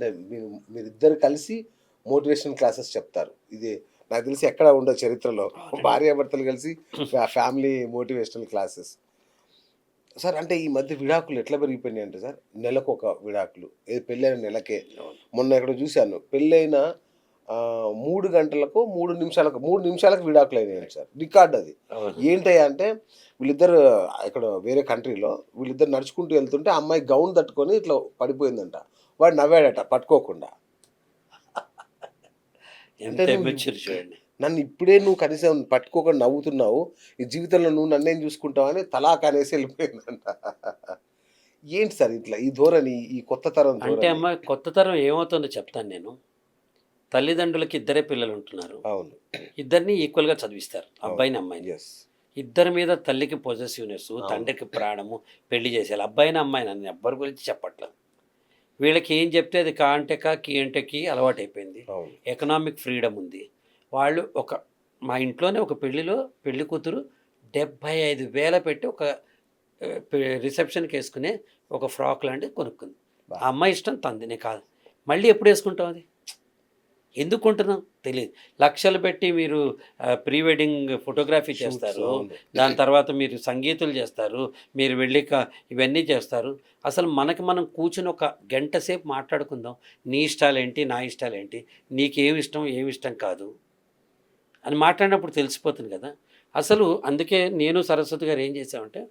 అంటే మీరిద్దరు కలిసి మోటివేషనల్ క్లాసెస్ చెప్తారు. ఇది నాకు తెలిసి ఎక్కడ ఉండదు చరిత్రలో. భార్యాభర్తలు కలిసి ఫ్యామిలీ మోటివేషనల్ క్లాసెస్. సార్ అంటే ఈ మధ్య విడాకులు ఎట్లా పెరిగిపోయినాయి అంటే సార్, నెలకొక విడాకులు. పెళ్ళైన నెలకే. మొన్న ఎక్కడో చూశాను. పెళ్ళైన 3 గంటలకు 3 నిమిషాలకు విడాకులు అయినాయంట సార్. రికార్డ్ అది. ఏంటయ్యా అంటే వీళ్ళిద్దరు ఇక్కడ వేరే కంట్రీలో వీళ్ళిద్దరు నడుచుకుంటూ వెళ్తుంటే ఆ అమ్మాయి గౌన్ తట్టుకొని ఇట్లా పడిపోయిందంట. వాడు నవ్వాడట పట్టుకోకుండా. అంటే నన్ను ఇప్పుడే నువ్వు కనీసం పట్టుకోకుండా నవ్వుతున్నావు, ఈ జీవితంలో నువ్వు నన్నేం చూసుకుంటావు అని తలాక్ అనేసి వెళ్ళిపోయిందంట. ఏంటి సార్ ఇట్లా ఈ ధోరణి, ఈ కొత్త తరం అంటే అమ్మ కొత్త తరం ఏమవుతుందో చెప్తాను నేను. తల్లిదండ్రులకి ఇద్దరే పిల్లలు ఉంటున్నారు. అవును. ఇద్దరిని ఈక్వల్గా చదివిస్తారు, అబ్బాయిని అమ్మాయిని. ఇద్దరి మీద తల్లికి పొజెసివ్నెస్, తండ్రికి ప్రాణము, పెళ్లి చేసేయాలి. అబ్బాయిని అమ్మాయిని అని ఎవ్వరి గురించి చెప్పట్లేదు. వీళ్ళకి ఏం చెప్తే అది కా అంటే కా, కీ అంటే కీ అలవాటు అయిపోయింది. ఎకనామిక్ ఫ్రీడమ్ ఉంది. వాళ్ళు మా ఇంట్లోనే ఒక పెళ్లి కూతురు 75,000 పెట్టి ఒక రిసెప్షన్కి వేసుకునే ఒక ఫ్రాక్ లాంటిది కొనుక్కుంది. ఆ అమ్మాయి ఇష్టం తందినే కాదు. మళ్ళీ ఎప్పుడు వేసుకుంటాం అది? ఎందుకు కొంటున్నాం తెలియదు. లక్షలు పెట్టి మీరు ప్రీ వెడ్డింగ్ ఫోటోగ్రఫీ చేస్తారు, దాని తర్వాత మీరు సంగీతులు చేస్తారు, మీరు వెళ్ళి ఇవన్నీ చేస్తారు. అసలు మనకి మనం కూర్చుని ఒక గంట సేపు మాట్లాడుకుందాం, నీ ఇష్టాలేంటి నా ఇష్టాలేంటి, నీకేమి ఇష్టం ఏమి ఇష్టం కాదు అని మాట్లాడినప్పుడు తెలిసిపోతుంది కదా. అసలు అందుకే నేను సరస్వతి గారు ఏం చేసామంటే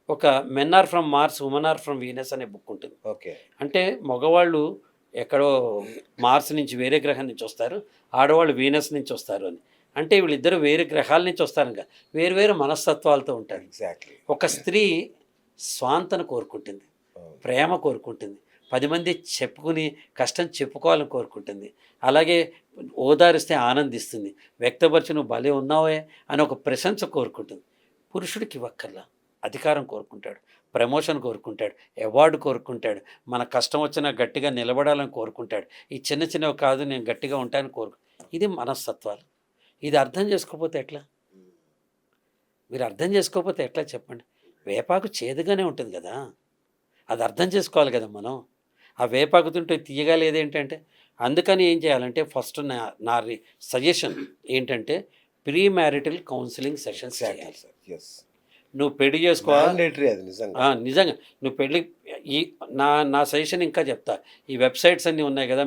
ఒక men are from Mars, women are from Venus అనే బుక్ ఉంటుంది. ఓకే. అంటే మగవాళ్ళు ఎక్కడో మార్స్ నుంచి వేరే గ్రహం నుంచి వస్తారు, ఆడవాళ్ళు వీనస్ నుంచి వస్తారు అని. అంటే వీళ్ళిద్దరూ వేరే గ్రహాల నుంచి వస్తారు కదా, వేరు వేరు మనస్తత్వాలతో ఉంటారు. ఎగ్జాక్ట్లీ. ఒక స్త్రీ స్వాంతను కోరుకుంటుంది, ప్రేమ కోరుకుంటుంది, 10 మంది చెప్పుకుని కష్టం చెప్పుకోవాలని కోరుకుంటుంది, అలాగే ఓదారిస్తే ఆనందిస్తుంది, వ్యక్తపరిచి నువ్వు భలే ఉన్నావే అని ఒక ప్రశంస కోరుకుంటుంది. పురుషుడికి ఇవ్వక్కర్లా, అధికారం కోరుకుంటాడు, ప్రమోషన్ కోరుకుంటాడు, అవార్డు కోరుకుంటాడు, మన కష్టం వచ్చినా గట్టిగా నిలబడాలని కోరుకుంటాడు. ఈ చిన్న చిన్నవి కాదు, నేను గట్టిగా ఉంటానని ఇది మనస్తత్వాలు. ఇది అర్థం చేసుకోకపోతే ఎట్లా? మీరు అర్థం చేసుకోకపోతే ఎట్లా చెప్పండి? వేపాకు చేదుగానే ఉంటుంది కదా, అది అర్థం చేసుకోవాలి కదా మనం. ఆ వేపాకు తింటే తీయగా లేదేంటంటే, అందుకని ఏం చేయాలంటే ఫస్ట్ నా సజెషన్ ఏంటంటే ప్రీ మ్యారిటల్ కౌన్సిలింగ్ సెషన్స్ చేయాలి. నువ్వు పెళ్లి చేసుకోవాలి నిజంగా. నువ్వు పెళ్లి నా సజెషన్ ఇంకా చెప్తా. ఈ వెబ్సైట్స్ అన్నీ ఉన్నాయి కదా,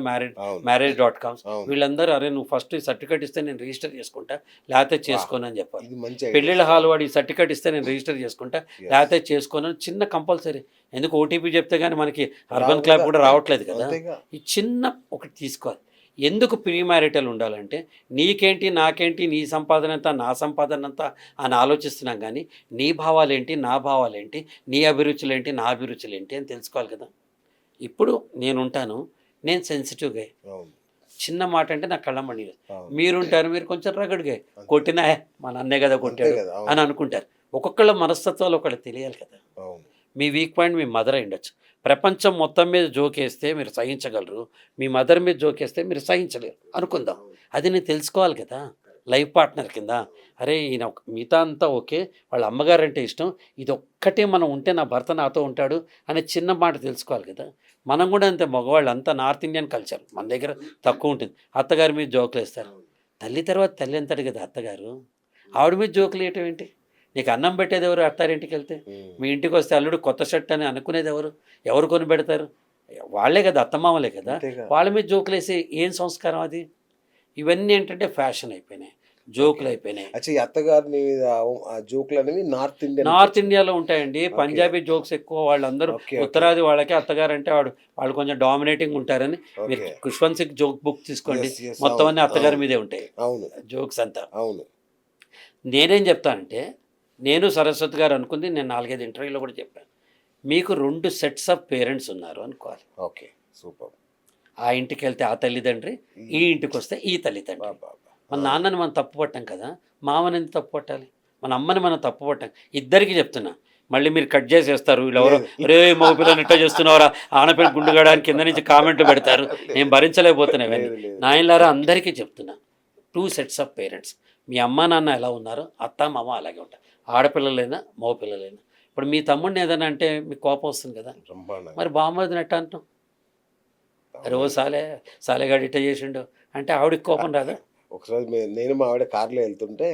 మ్యారేజ్.com, వీళ్ళందరూ అరే నువ్వు ఫస్ట్ ఈ సర్టిఫికేట్ ఇస్తే నేను రిజిస్టర్ చేసుకుంటా, లేకపోతే చేసుకోను అని చెప్పాలి. పెళ్ళిళ్ళ హాల్ వాడు ఈ సర్టిఫికేట్ ఇస్తే నేను రిజిస్టర్ చేసుకుంటా, లేకపోతే చేసుకోను అని చిన్న కంపల్సరీ. ఎందుకు ఓటీపీ చెప్తే కానీ మనకి అర్బన్ క్లబ్ కూడా రావట్లేదు కదా. ఈ చిన్న ఒకటి తీసుకోవాలి. ఎందుకు ప్రీ మ్యారిటల్ ఉండాలంటే నీకేంటి నాకేంటి, నీ సంపాదన అంతా నా సంపాదన అంతా అని ఆలోచిస్తున్నాం, కానీ నీ భావాలేంటి నా భావాలేంటి, నీ అభిరుచులేంటి నా అభిరుచులేంటి అని తెలుసుకోవాలి కదా. ఇప్పుడు నేనుంటాను, నేను సెన్సిటివ్గా, చిన్న మాట అంటే నాకు కళ్ళమణి. మీరుంటారు, మీరు కొంచెం రగడుగా, కొట్టినా మా నన్నే కదా కొట్టాడు అని అనుకుంటారు. ఒక్కొక్కళ్ళ మనస్తత్వాలు ఒకళ్ళు తెలియాలి కదా. మీ వీక్ పాయింట్ మీ మదర్ అయ్యుండొచ్చు. ప్రపంచం మొత్తం మీద జోకేస్తే మీరు సహించగలరు, మీ మదర్ మీద జోకేస్తే మీరు సహించలేరు అనుకుందాం. అది నేను తెలుసుకోవాలి కదా లైఫ్ పార్ట్నర్ కింద. అరే ఈయన మిగతా అంతా ఓకే, వాళ్ళ అమ్మగారంటే ఇష్టం, ఇది ఒక్కటే మనం ఉంటే నా భర్త నాతో ఉంటాడు అనే చిన్న మాట తెలుసుకోవాలి కదా. మనం కూడా అంతే, మగవాళ్ళు అంతా నార్త్ ఇండియన్ కల్చర్ మన దగ్గర తక్కువ ఉంటుంది. అత్తగారి మీద జోకులు వేస్తారు. తల్లి తర్వాత తల్లి అంటాడు కదా అత్తగారు, ఆవిడ మీద జోకులు వేయటం ఏంటి? నీకు అన్నం పెట్టేది ఎవరు? అత్తారింటికి వెళ్తే మీ ఇంటికి వస్తే అల్లుడు కొత్త షర్ట్ అని అనుకునేది ఎవరు కొని పెడతారు? వాళ్ళే కదా, అత్తమామలే కదా. వాళ్ళ మీద జోకులు వేసి ఏం సంస్కారం అది? ఇవన్నీ ఏంటంటే ఫ్యాషన్ అయిపోయినాయి, జోకులు అయిపోయినాయి. అత్తగారిని జోకులు అనేవి నార్త్ ఇండియాలో ఉంటాయండి. పంజాబీ జోక్స్ ఎక్కువ. వాళ్ళందరూ ఉత్తరాది వాళ్ళకి అత్తగారు అంటే వాళ్ళు కొంచెం డామినేటింగ్ ఉంటారని. మీరు ఖుష్వంత్ సింగ్ జోక్ బుక్ తీసుకోండి, మొత్తం అన్ని అత్తగారి మీదే ఉంటాయి జోక్స్ అంతా. నేనేం చెప్తానంటే, నేను సరస్వతి గారు అనుకుంది, నేను 4-5 ఇంటర్వ్యూలో కూడా చెప్పాను, మీకు 2 సెట్స్ ఆఫ్ పేరెంట్స్ ఉన్నారు అనుకోవాలి. Okay, super. ఆ ఇంటికి వెళ్తే ఆ తల్లిదండ్రి, ఈ ఇంటికి వస్తే ఈ తల్లిదండ్రి. మన నాన్నని మనం తప్పు పట్టాం కదా, మామని ఎందుకు తప్పు పట్టాలి? మన అమ్మని మనం తప్పు పట్టాం. ఇద్దరికి చెప్తున్నా, మళ్ళీ మీరు కట్ చేసేస్తారు. వీళ్ళెవరో రే మగ పిల్లలు ఇట్లా చేస్తున్నారా, ఆనపిల్ల గుండుగడానికి కింద నుంచి కామెంట్లు పెడతారు, నేను భరించలేకపోతున్నా. ఇవన్నీ నాయనలారా అందరికీ చెప్తున్నా, 2 సెట్స్ ఆఫ్ పేరెంట్స్. మీ అమ్మ నాన్న ఎలా ఉన్నారో అత్త మామ అలాగే ఉంటారు, ఆడపిల్లలైనా మగ పిల్లలైనా. ఇప్పుడు మీ తమ్ముడిని ఏదైనా అంటే మీకు కోపం వస్తుంది కదా, మరి బామ్మదిని ఎట్టా అంటాం? అరే ఓ సాలేగాడు ఇట్ట చేసిండు అంటే ఆవిడకి కోపం రాదా? ఒకసారి నేను మా ఆవిడ కార్లో వెళ్తుంటే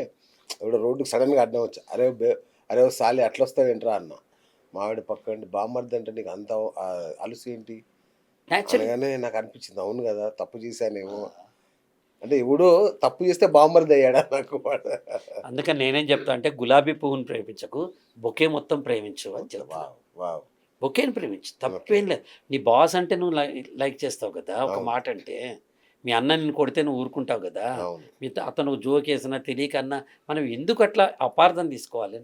ఆవిడ రోడ్డుకి సడన్గా అడ్డం వచ్చా, అరే ఓ సాలి అట్లా వస్తావేంట్రా అన్న. మా ఆవిడ పక్కన బామ్మర్ది అంటే నీకు అంత అలుసు ఏంటి న్యాచురల్. అనగానే నాకు అనిపించింది, అవును కదా తప్పు చేశానేమో. అంటే ఎవడో తప్పు చేస్తే బామ్మర్ది అయ్యాడా నాకు వాడు. అందుకని నేనేం చెప్తా అంటే గులాబీ పువ్వుని ప్రేమించకు, బొకే మొత్తం ప్రేమించు అని చెప్తా. Wow wow. బొకేని ప్రేమించు, తప్పేం లేదు. నీ బాస్ అంటే నువ్వు లైక్ చేస్తావు కదా, ఒక అవును. మాట అంటే. మీ అన్న నిన్ను కొడితే నువ్వు ఊరుకుంటావు కదా, అవును. అతను జోక్ వేసినా తెలియకన్నా మనం ఎందుకు అట్లా అపార్థం తీసుకోవాలి?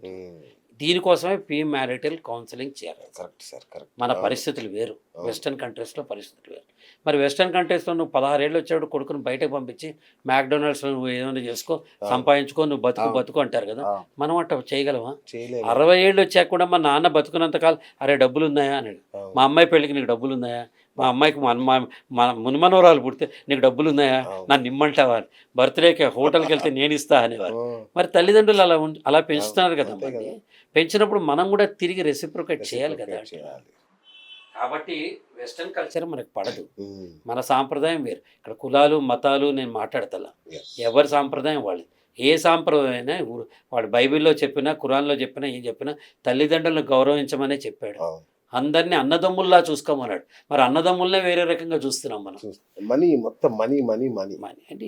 దీనికోసమే ప్రీ మ్యారిటల్ కౌన్సిలింగ్ చేయాలి. Correct sir, correct. మన పరిస్థితులు వేరు, వెస్టర్న్ కంట్రీస్లో పరిస్థితులు వేరు. మరి వెస్టర్న్ కంట్రీస్లో నువ్వు 16 ఏళ్ళు వచ్చాడు కొడుకుని బయటకు పంపించి మ్యాక్డొనాల్డ్స్లో నువ్వు ఏమైనా చేసుకో, సంపాదించుకో, నువ్వు బతుకు అంటారు కదా. మనం అట్లా చేయగలమా? చేయలేదు. 60 ఏళ్ళు వచ్చాక కూడా మా నాన్న బతుకున్నంతకాలం అరే డబ్బులు ఉన్నాయా అన్నాడు. మా అమ్మాయి పెళ్ళికి నీకు డబ్బులు ఉన్నాయా? మా అమ్మాయికి మా మునిమనవరాలు పుడితే నీకు డబ్బులు ఉన్నాయా? నన్ను ఇమ్మంటావా? బర్త్డేకి హోటల్కి వెళ్తే నేను ఇస్తా అనేవారు. మరి తల్లిదండ్రులు అలా పెంచుతున్నారు కదా. మరి పెంచినప్పుడు మనం కూడా తిరిగి రెసిప్రొకేట్ చేయాలి కదా. కాబట్టి వెస్టర్న్ కల్చర్ మనకు పడదు, మన సాంప్రదాయం వేరు. ఇక్కడ కులాలు మతాలు నేను మాట్లాడతలా, ఎవరి సాంప్రదాయం వాళ్ళు. ఏ సాంప్రదాయం అయినా వాడు బైబిల్లో చెప్పినా ఖురాన్లో చెప్పినా ఏం చెప్పినా తల్లిదండ్రులను గౌరవించమనే చెప్పాడు. అందరినీ అన్నదమ్ముల్లా చూసుకోమన్నాడు. మరి అన్నదమ్ములనే వేరే రకంగా చూస్తున్నాం మనం. మనీ మొత్తం మనీ మనీ మనీ మనీ అంటే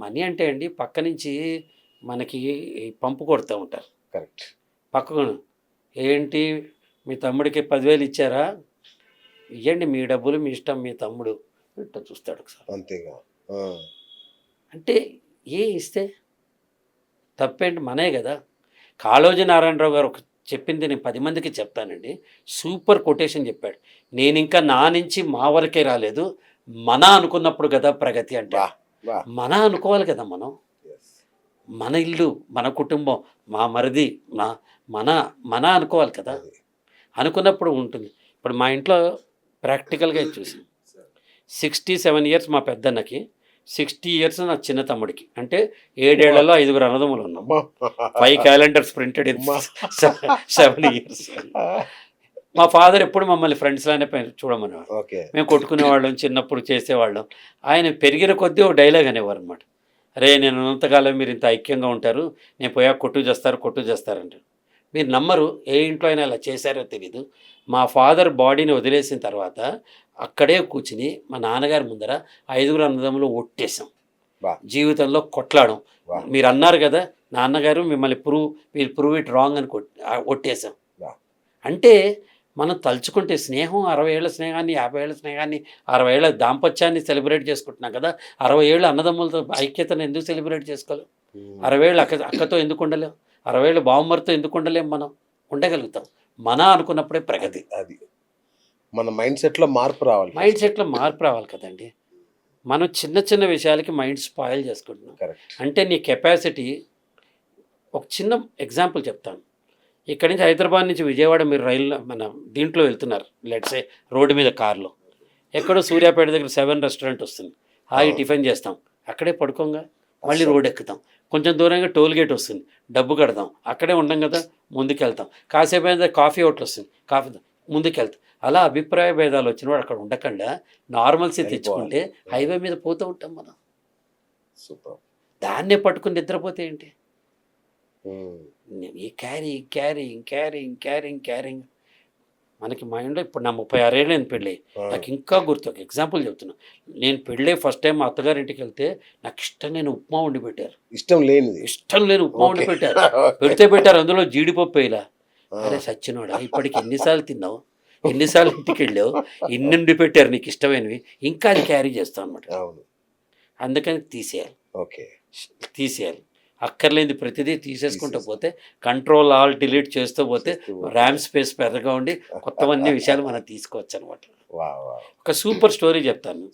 మనీ అంటే అండి పక్క నుంచి మనకి పంపు కొడుతూ ఉంటారు. కరెక్ట్. పక్కకు ఏంటి మీ తమ్ముడికి 10,000 ఇచ్చారా, ఇవ్వండి మీ డబ్బులు మీ ఇష్టం, మీ తమ్ముడు ఇట్లా చూస్తాడు ఒకసారి. అంతేగా. అంటే ఇస్తే తప్పేంటి? మనే కదా. కాళోజీ నారాయణరావు గారు చెప్పింది నేను 10 మందికి చెప్తానండి. సూపర్ కొటేషన్ చెప్పాడు. నేను ఇంకా నా నుంచి మా వరకే రాలేదు, మన అనుకున్నప్పుడు కదా ప్రగతి అంటే. మన అనుకోవాలి కదా మనం. మన ఇల్లు, మన కుటుంబం, మా మరిది, మన అనుకోవాలి కదా. అనుకున్నప్పుడు ఉంటుంది. ఇప్పుడు మా ఇంట్లో ప్రాక్టికల్గా చూసి 67 ఇయర్స్ మా పెద్దన్నకి, 60 ఇయర్స్ నా చిన్న తమ్ముడికి. అంటే 7 ఏళ్లలో 5 అన్నదమ్ములు ఉన్నాం. 5 క్యాలెండర్స్ ప్రింటెడ్ ఇన్ 7 ఇయర్స్. మా ఫాదర్ ఎప్పుడు మమ్మల్ని ఫ్రెండ్స్ లానే చూడమనేవాడు. మేము కొట్టుకునేవాళ్ళం, చిన్నప్పుడు చేసేవాళ్ళం. ఆయన పెరిగిన కొద్దీ ఒక డైలాగ్ అనేవారు అనమాట, అరే నేను ఉన్నంతకాలం మీరు ఇంత ఐక్యంగా ఉంటారు, నేను పోయాక కొట్టు చేస్తారంటారు. మీరు నమ్మరు, ఏ ఇంట్లో అయినా ఇలా చేశారో తెలీదు. మా ఫాదర్ బాడీని వదిలేసిన తర్వాత అక్కడే కూర్చుని మా నాన్నగారి ముందర 5 అన్నదమ్ములు ఒట్టేసాం. జీవితంలో కొట్లాడం. మీరు అన్నారు కదా నాన్నగారు మిమ్మల్ని ప్రూవ్ ఇట్ రాంగ్ అని ఒట్టేసాం. అంటే మనం తలుచుకుంటే స్నేహం 60 ఏళ్ల స్నేహాన్ని, 50 ఏళ్ల స్నేహాన్ని, 60 ఏళ్ల దాంపత్యాన్ని సెలబ్రేట్ చేసుకుంటున్నాం కదా. 60 ఏళ్ళు అన్నదమ్ములతో ఐక్యతను ఎందుకు సెలబ్రేట్ చేసుకోలేం? 60 ఏళ్ళు అక్కతో ఎందుకు ఉండలేం? 60 ఏళ్ళు బావమరితో ఎందుకు ఉండలేం? మనం ఉండగలుగుతాం. మన అనుకున్నప్పుడే ప్రగతి. అది మన మైండ్ సెట్లో మార్పు రావాలి కదండి. మనం చిన్న చిన్న విషయాలకి మైండ్ స్పాయిల్ చేసుకుంటున్నాం. అంటే నీ కెపాసిటీ. ఒక చిన్న ఎగ్జాంపుల్ చెప్తాను. ఇక్కడి నుంచి హైదరాబాద్ నుంచి విజయవాడ మీరు రైల్లో దీంట్లో వెళ్తున్నారు, లెట్సే రోడ్డు మీద కార్లో. ఎక్కడో సూర్యాపేట దగ్గర 7 రెస్టారెంట్ వస్తుంది, హాయి టిఫిన్ చేస్తాం, అక్కడే పడుకోంగా మళ్ళీ రోడ్ ఎక్కుతాం. కొంచెం దూరంగా టోల్ గేట్ వస్తుంది, డబ్బు కడతాం, అక్కడే ఉండం కదా, ముందుకెళ్తాం. కాసేపు అయినా కాఫీ హోటల్ వస్తుంది, కాఫీ ముందుకెళ్తాం. అలా అభిప్రాయ భేదాలు వచ్చినవాడు అక్కడ ఉండకుండా నార్మల్సీ తెచ్చుకుంటే హైవే మీద పోతూ ఉంటాం మనం. దాన్నే పట్టుకుని నిద్రపోతే ఏంటి? ఈ క్యారింగ్ మనకి మైండ్లో. ఇప్పుడు నా 36 ఏళ్ళు నేను పెళ్ళి, నాకు ఇంకా గుర్తు. ఒక ఎగ్జాంపుల్ చెప్తున్నా. నేను పెళ్ళే ఫస్ట్ టైం మా అత్తగారింటికి వెళ్తే నాకు ఇష్టం లేని ఉప్మా వండి పెట్టారు. ఇష్టం లేని ఉప్మా వండి పెట్టారు. పెట్టారు అందులో జీడిపప్పు ఇలా. అరే సచ్చినోడా, ఇప్పటికి ఎన్నిసార్లు తిన్నావు, ఎన్నిసార్లు ఇంటికి వెళ్ళావు, ఇన్నుండి పెట్టారు నీకు ఇష్టమైనవి, ఇంకా అది క్యారీ చేస్తావు అనమాట. అందుకని తీసేయాలి. అక్కర్లేని ప్రతిదీ తీసేసుకుంటూ పోతే, కంట్రోల్ ఆల్ డిలీట్ చేస్తూ పోతే ర్యామ్ స్పేస్ పెద్దగా ఉండి కొత్తవన్నీ విషయాలు మనం తీసుకోవచ్చు అనమాట. ఒక సూపర్ స్టోరీ చెప్తాను.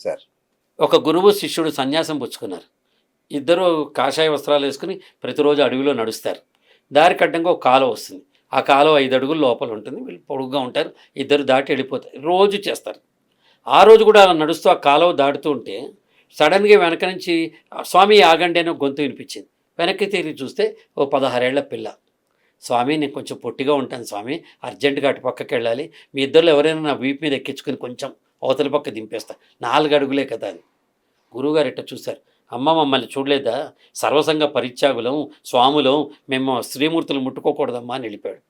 ఒక గురువు శిష్యుడు సన్యాసం పుచ్చుకున్నారు. ఇద్దరు కాషాయ వస్త్రాలు వేసుకుని ప్రతిరోజు అడవిలో నడుస్తారు. దారి కడ్డంగా ఒక కాలువ వస్తుంది. ఆ కాలువ 5 అడుగులు లోపల ఉంటుంది. వీళ్ళు పొడుగ్గా ఉంటారు, ఇద్దరు దాటి వెళ్ళిపోతారు. రోజు చేస్తారు. ఆ రోజు కూడా అలా నడుస్తూ ఆ కాలువ దాటుతూ ఉంటే సడన్గా వెనక నుంచి స్వామి ఆగండి అని గొంతు వినిపించింది. వెనక్కి తిరిగి చూస్తే ఓ 16 ఏళ్ల పిల్ల. స్వామి నేను కొంచెం పొట్టిగా ఉంటాను స్వామి, అర్జెంటుగా అటు పక్కకి వెళ్ళాలి, మీ ఇద్దరు ఎవరైనా నా వీపు మీద ఎక్కించుకుని కొంచెం అవతల పక్క దింపేస్తా, 4 అడుగులే కదా అని. గురువుగారు ఇట్ట చూశారు, అమ్మ మమ్మల్ని చూడలేదా, సర్వసంగ పరిత్యాగులం, స్వాములం, మేము స్త్రీమూర్తులు ముట్టుకోకూడదమ్మా అని వెళ్ళిపోయాడు.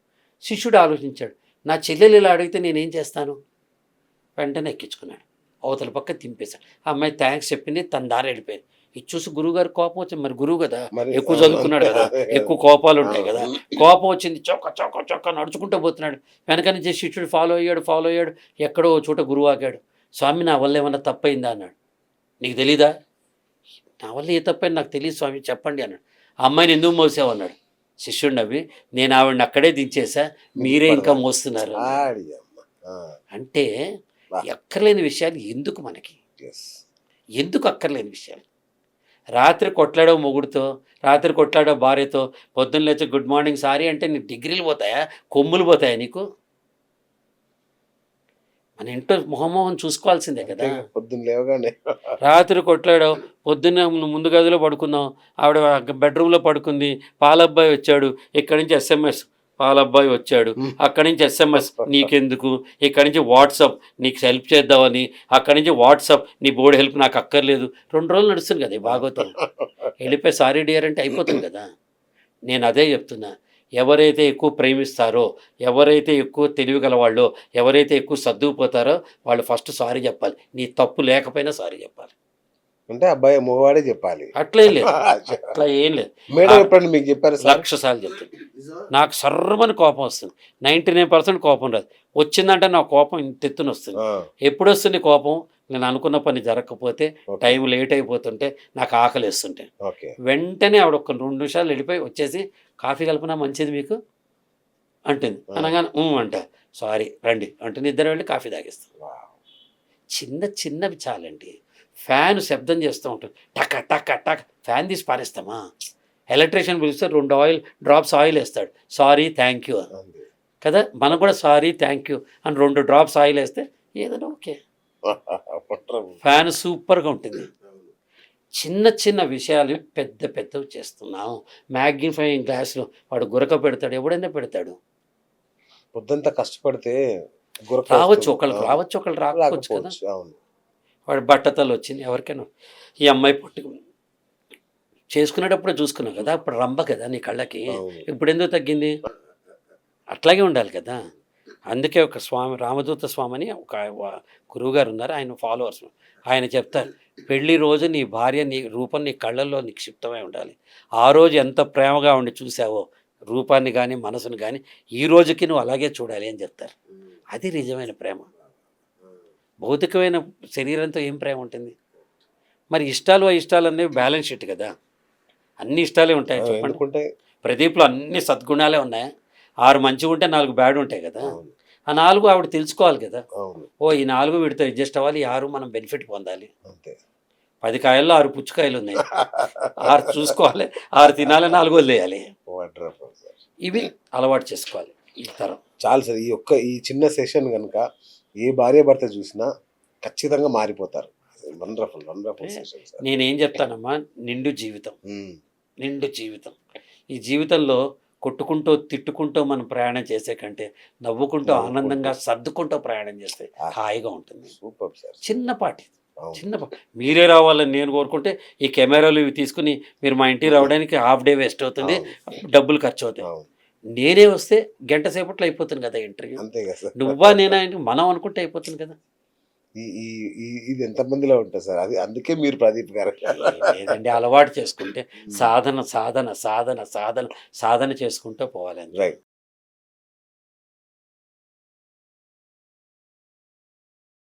శిష్యుడు ఆలోచించాడు, నా చెల్లెలు ఇలా అడిగితే నేనేం చేస్తాను? వెంటనే ఎక్కించుకున్నాడు, అవతల పక్క దింపేశాడు. ఆ అమ్మాయి థ్యాంక్స్ చెప్పింది, తన దారి వెళ్ళిపోయింది. ఇది చూసి గురువుగారు కోపం వచ్చింది, మరి గురువు కదా, మరి ఎక్కువ చదువుకున్నాడు కదా, ఎక్కువ కోపాలు ఉంటాయి కదా, కోపం వచ్చింది, చొక్క చొక్క చొక్క నడుచుకుంటూ పోతున్నాడు. వెనక నుంచి శిష్యుడు ఫాలో అయ్యాడు, ఎక్కడో ఓ చోట గురువు ఆగాడు. స్వామి నా వల్ల ఏమన్నా తప్పైందా అన్నాడు. నీకు తెలీదా? నా వల్ల ఏ తప్పైంది నాకు తెలియదు స్వామి, చెప్పండి అన్నాడు. ఆ అమ్మాయిని ఎందుకు మోసావు అన్నాడు. శిష్యుడు నవ్వి, నేను ఆవిడని అక్కడే దించేసా, మీరే ఇంకా మోస్తున్నారు అన్నాడు. ఆడి అమ్మ. ఆ, అంటే ఎక్కర్లేని విషయాలు ఎందుకు మనకి, yes. ఎందుకు అక్కర్లేని విషయాలు? రాత్రి కొట్లాడో మొగుడుతో, రాత్రి కొట్లాడో భార్యతో, పొద్దున్న లేచి గుడ్ మార్నింగ్ సారీ అంటే నీ డిగ్రీలు పోతాయా, కొమ్ములు పోతాయా నీకు? మన ఇంట్లో మొహమోహం చూసుకోవాల్సిందే కదా. అంతేగా, పొద్దున్న లేవగానే రాత్రి కొట్లాడావు, పొద్దున్న ముందు గదిలో పడుకున్నావు, ఆవిడ బెడ్రూమ్లో పడుకుంది, పాలబ్బాయి వచ్చాడు, ఇక్కడి నుంచి SMS, పాలబ్బాయి వచ్చాడు, అక్కడి నుంచి SMS నీకెందుకు, ఇక్కడి నుంచి వాట్సాప్ నీకు హెల్ప్ చేద్దామని, అక్కడి నుంచి వాట్సాప్ నీ బోర్డు హెల్ప్ నాకు అక్కర్లేదు. 2 రోజులు నడుస్తుంది కదా ఈ భాగవతం. వెళ్ళిపోయి సారీ డియర్ అంటే అయిపోతుంది కదా. నేను అదే చెప్తున్నా, ఎవరైతే ఎక్కువ ప్రేమిస్తారో, ఎవరైతే ఎక్కువ తెలివి గలవాళ్ళో, ఎవరైతే ఎక్కువ సర్దుకుపోతారో వాళ్ళు ఫస్ట్ సారీ చెప్పాలి. నీ తప్పు లేకపోయినా సారీ చెప్పాలి. అంటే అబ్బాయి మగవాడే చెప్పాలి. అట్లా ఏం లేదు, అట్లా ఏం లేదు. మేడం ఎప్పుడన్నా మీకు చెప్పారు సార్? 1,00,000 సార్లు చెప్తుంది. నాకు సర్రమని కోపం వస్తుంది, 99% కోపం రాదు. వచ్చిందంటే నా కోపం ఇంత ఎత్తున వస్తుంది. ఎప్పుడు వస్తుంది కోపం? నేను అనుకున్న పని జరగకపోతే, టైం లేట్ అయిపోతుంటే, నాకు ఆకలి వేస్తుంటే, ఓకే, వెంటనే ఆవిడ ఒక 2 నిమిషాలు వెళ్ళిపోయి వచ్చేసి కాఫీ కలపనా మంచిది మీకు అంటుంది. అనగానే అంట, సారీ రండి అంటే ఇద్దరు వెళ్ళి కాఫీ తాగిస్తాం. చిన్నవి చాలండి. ఫ్యాన్ శబ్దం చేస్తూ ఉంటుంది, టక్ టక్ టక్, ఫ్యాన్ తీసి పారేస్తామా? ఎలక్ట్రీషియన్ పిలిస్తే 2 డ్రాప్స్ ఆయిల్ వేస్తాడు, సారీ థ్యాంక్ యూ కదా. మనం కూడా సారీ థ్యాంక్ యూ అని 2 డ్రాప్స్ ఆయిల్ వేస్తే ఏదైనా ఓకే, ఫ్యాన్ సూపర్గా ఉంటుంది. చిన్న విషయాలు పెద్దవి చేస్తున్నాం. మ్యాగ్నిఫైయింగ్ గ్లాసులు వాడు గురక పెడతాడు, ఎవడైనా పెడతాడు. పొద్దంతా కష్టపడితే రావచ్చు ఒకళ్ళకి, రావచ్చు ఒకళ్ళు రాకపోవచ్చు కదా. వాడు బట్టతలు వచ్చింది ఎవరికైనా. ఈ అమ్మాయి పట్టుకు చేసుకునేటప్పుడు చూసుకున్నావు కదా, అప్పుడు రంభ కదా నీ కళ్ళకి, ఇప్పుడు ఎందుకు తగ్గింది? అట్లాగే ఉండాలి కదా. అందుకే ఒక స్వామి, రామదూత స్వామి అని ఒక గురువుగారు ఉన్నారు, ఆయన ఫాలోవర్స్. ఆయన చెప్తారు, పెళ్లి రోజు నీ భార్య నీ రూపం నీ కళ్ళల్లో నిక్షిప్తమై ఉండాలి. ఆ రోజు ఎంత ప్రేమగా ఉండి చూసావో రూపాన్ని కానీ మనసుని కానీ, ఈ రోజుకి నువ్వు అలాగే చూడాలి అని చెప్తారు. అది నిజమైన ప్రేమ. భౌతికమైన శరీరంతో ఏం ప్రేమ ఉంటుంది? మరి ఇష్టాలు అనేవి బ్యాలెన్స్ షీట్ కదా. అన్ని ఇష్టాలే ఉంటాయి చెప్పండి. ప్రదీప్లో అన్ని సద్గుణాలే ఉన్నాయా? 6 మంచిగా ఉంటే 4 బ్యాడ్ ఉంటాయి కదా. ఆ 4 ఆవిడ తెలుసుకోవాలి కదా. ఈ 4 వీటితో అడ్జస్ట్ అవ్వాలి, ఈ 6 మనం బెనిఫిట్ పొందాలి. 10 కాయల్లో 6 పుచ్చుకాయలు ఉన్నాయి, 6 చూసుకోవాలి, 6 తినాలి, 4 వదిలేయాలి. ఇవి అలవాటు చేసుకోవాలి ఈ తరం. చాలు సార్, ఈ చిన్న సెషన్ కనుక ఏ భార్య భర్త చూసినా ఖచ్చితంగా మారిపోతారు. Wonderful session sir. నేనేం చెప్తానమ్మా, నిండు జీవితం. ఈ జీవితంలో కొట్టుకుంటూ తిట్టుకుంటూ మనం ప్రయాణం చేసే కంటే నవ్వుకుంటూ ఆనందంగా సర్దుకుంటూ ప్రయాణం చేస్తే హాయిగా ఉంటుంది. Super sir. చిన్నపాటి మీరే రావాలని నేను కోరుకుంటే, ఈ కెమెరాలు ఇవి తీసుకుని మీరు మా ఇంటికి రావడానికి హాఫ్ డే వేస్ట్ అవుతుంది, డబ్బులు ఖర్చు అవుతాయి. నేనే వస్తే గంట సేపట్లో అయిపోతుంది కదా ఇంటర్వ్యూ. అంతే కదా. నువ్వా నేనా మనం అనుకుంటే అయిపోతుంది కదా. ఇది ఎంతమందిలో ఉంటుంది సార్? అది అందుకే మీరు ప్రదీప్ గారు లేదండి, అలవాటు చేసుకుంటే సాధన చేసుకుంటూ పోవాలి. రైట్.